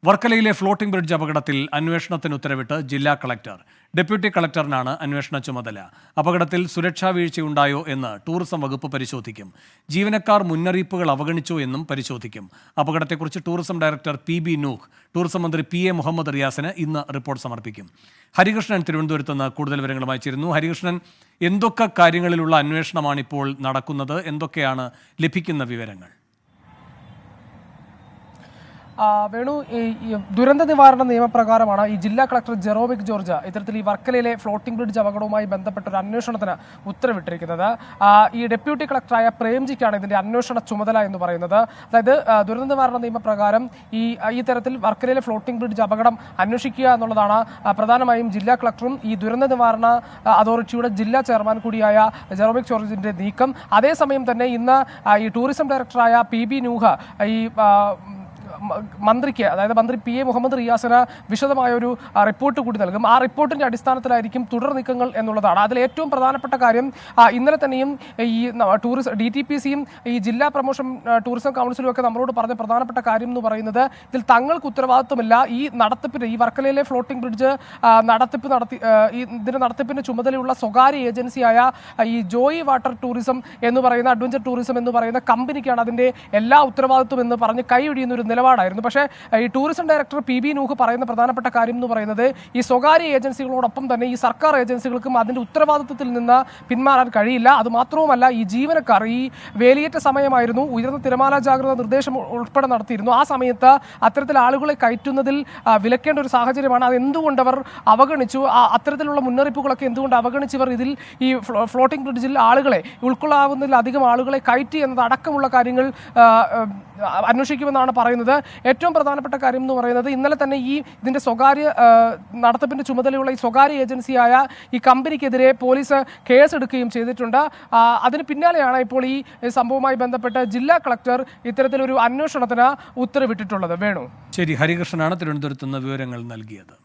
വർക്കലയിലെ floating bridge അപകടത്തിൽ അന്വേഷണത്തിന് ഉത്തരവിട്ട് ജില്ലാ കളക്ടർ. ഡെപ്യൂട്ടി കളക്ടറിനാണ് അന്വേഷണ ചുമതല. അപകടത്തിൽ സുരക്ഷാ വീഴ്ചയുണ്ടായോ എന്ന് ടൂറിസം വകുപ്പ് പരിശോധിക്കും. ജീവനക്കാർ മുന്നറിയിപ്പുകൾ അവഗണിച്ചോ എന്നും പരിശോധിക്കും. അപകടത്തെക്കുറിച്ച് tourism director PB Nooh tourism മന്ത്രി PA മുഹമ്മദ് റിയാസിന് ഇന്ന് റിപ്പോർട്ട് സമർപ്പിക്കും. ഹരികൃഷ്ണൻ തിരുവനന്തപുരത്ത് നിന്ന് കൂടുതൽ വിവരങ്ങളുമായി ചേരുന്നു. ഹരികൃഷ്ണൻ, എന്തൊക്കെ കാര്യങ്ങളിലുള്ള അന്വേഷണമാണ് ഇപ്പോൾ നടക്കുന്നത്? എന്തൊക്കെയാണ് ലഭിക്കുന്ന വിവരങ്ങൾ? വേണു, ഈ ദുരന്ത നിവാരണ നിയമപ്രകാരമാണ് ഈ ജില്ലാ കളക്ടർ ജെറോമിക് ജോർജ് ഇത്തരത്തിൽ ഈ വർക്കലയിലെ ഫ്ലോട്ടിംഗ് ബ്രിഡ്ജ് അപകടവുമായി ബന്ധപ്പെട്ട ഒരു അന്വേഷണത്തിന് ഉത്തരവിട്ടിരിക്കുന്നത്. ഈ ഡെപ്യൂട്ടി കളക്ടറായ പ്രേംജിക്കാണ് ഇതിന്റെ അന്വേഷണ ചുമതല എന്ന് പറയുന്നത്. അതായത് ദുരന്ത നിവാരണ നിയമപ്രകാരം ഈ തരത്തിൽ വർക്കലയിലെ ഫ്ലോട്ടിംഗ് ബ്രിഡ്ജ് അപകടം അന്വേഷിക്കുക എന്നുള്ളതാണ് പ്രധാനമായും ജില്ലാ കളക്ടറും ഈ ദുരന്ത നിവാരണ അതോറിറ്റിയുടെ ജില്ലാ ചെയർമാൻ കൂടിയായ ജെറോമിക് ജോർജിന്റെ നീക്കം. അതേസമയം തന്നെ ഇന്ന് ഈ ടൂറിസം ഡയറക്ടറായ PB നൂഹ് ഈ മന്ത്രിക്ക്, അതായത് മന്ത്രി PA മുഹമ്മദ് റിയാസിന് വിശദമായ ഒരു റിപ്പോർട്ട് കൂടി നൽകും. ആ റിപ്പോർട്ടിന്റെ അടിസ്ഥാനത്തിലായിരിക്കും തുടർ നീക്കങ്ങൾ എന്നുള്ളതാണ്. അതിൽ ഏറ്റവും പ്രധാനപ്പെട്ട കാര്യം, ഇന്നലെ തന്നെയും ഈ DTPCയും ഈ ജില്ലാ പ്രൊമോഷൻ ടൂറിസം കൗൺസിലും ഒക്കെ നമ്മളോട് പറഞ്ഞ പ്രധാനപ്പെട്ട കാര്യം എന്ന് പറയുന്നത്, ഇതിൽ തങ്ങൾക്ക് ഉത്തരവാദിത്വമില്ല. ഈ നടത്തിപ്പിന്, ഈ വർക്കലയിലെ ഫ്ലോട്ടിംഗ് ബ്രിഡ്ജ് ഇതിന്റെ നടത്തിപ്പിന് ചുമതലയുള്ള സ്വകാര്യ ഏജൻസിയായ ഈ ജോയി വാട്ടർ ടൂറിസം എന്ന് പറയുന്ന, അഡ്വഞ്ചർ ടൂറിസം എന്ന് പറയുന്ന കമ്പനിക്കാണ് അതിന്റെ എല്ലാ ഉത്തരവാദിത്വം എന്ന് പറഞ്ഞ് കൈയൊഴിയുന്ന ഒരു നിലപാടായിരുന്നു. പക്ഷേ ഈ ടൂറിസം ഡയറക്ടർ PB നൂഹ് പറയുന്ന പ്രധാനപ്പെട്ട കാര്യം എന്ന് പറയുന്നത്, ഈ സ്വകാര്യ ഏജൻസികളോടൊപ്പം തന്നെ ഈ സർക്കാർ ഏജൻസികൾക്കും അതിന്റെ ഉത്തരവാദിത്വത്തിൽ നിന്ന് പിന്മാറാൻ കഴിയില്ല. അതുമാത്രവുമല്ല, ഈ ജീവനക്കാർ, ഈ വേലിയേറ്റ സമയമായിരുന്നു, ഉയർന്ന തിരമാല ജാഗ്രത നിർദ്ദേശം ഉൾപ്പെടെ നടത്തിയിരുന്നു. ആ സമയത്ത് അത്തരത്തിൽ ആളുകളെ കയറ്റുന്നതിൽ വിലക്കേണ്ട ഒരു സാഹചര്യമാണ്. അത് എന്തുകൊണ്ടവർ അവഗണിച്ചു? അത്തരത്തിലുള്ള മുന്നറിയിപ്പുകളൊക്കെ എന്തുകൊണ്ട് അവഗണിച്ചവർ ഇതിൽ ഈ ഫ്ലോട്ടിംഗ് ബ്രിഡ്ജിൽ ആളുകളെ, ഉൾക്കൊള്ളാവുന്നതിലധികം ആളുകളെ കയറ്റി എന്നത് അടക്കമുള്ള കാര്യങ്ങൾ അന്വേഷിക്കുമെന്നാണ് പറയുന്നത്. ഏറ്റവും പ്രധാനപ്പെട്ട കാര്യം എന്ന് പറയുന്നത്, ഇന്നലെ തന്നെ ഇതിന്റെ സ്വകാര്യ നടത്തിപ്പിന്റെ ചുമതലയുള്ള ഈ സ്വകാര്യ ഏജൻസിയായ ഈ കമ്പനിക്കെതിരെ പോലീസ് കേസെടുക്കുകയും ചെയ്തിട്ടുണ്ട്. അതിന് പിന്നാലെയാണ് ഇപ്പോൾ ഈ സംഭവവുമായി ബന്ധപ്പെട്ട് ജില്ലാ കളക്ടർ ഇത്തരത്തിലൊരു അന്വേഷണത്തിന് ഉത്തരവിട്ടിട്ടുള്ളത്. വേണു, ശരി. ഹരികൃഷ്ണനാണ് തിരുവനന്തപുരത്ത് നിന്ന് വിവരങ്ങൾ നൽകിയത്.